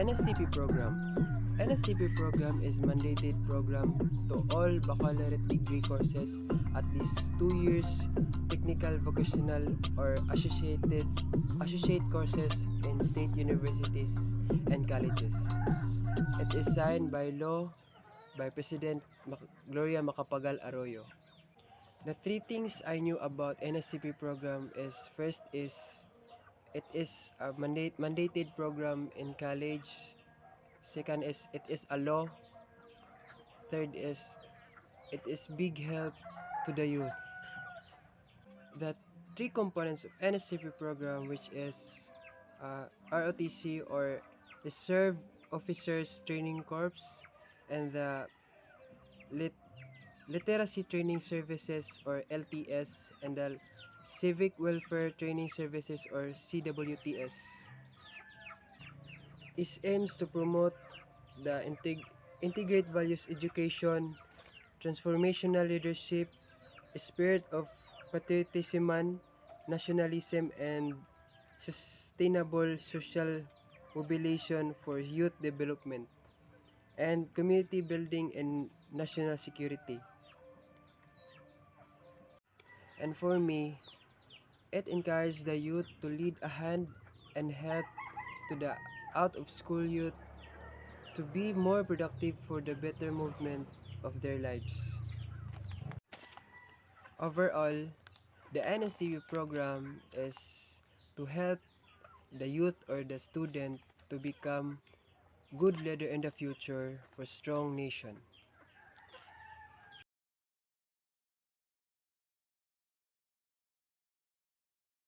NSTP program. NSTP program is mandated program to all baccalaureate degree courses at least 2 years technical vocational or associate courses in state universities and colleges. It is signed by law by President Gloria Macapagal Arroyo. The three things I knew about NSTP program is first is it is a mandated program in college. Second is it is a law. Third is it is big help to the youth. The three components of NSTP program, which is ROTC or Reserve Officers Training Corps, and the lit Literacy Training Services or LTS, and the Civic Welfare Training Services or CWTS, is aims to promote the integrate values education, transformational leadership, spirit of patriotism, nationalism, and sustainable social mobilization for youth development and community building and national security. And for me, it encourages the youth to lead a hand and help to the out of school youth to be more productive for the better movement of their lives. Overall, the NSCU program is to help the youth or the student to become good leader in the future for strong nation.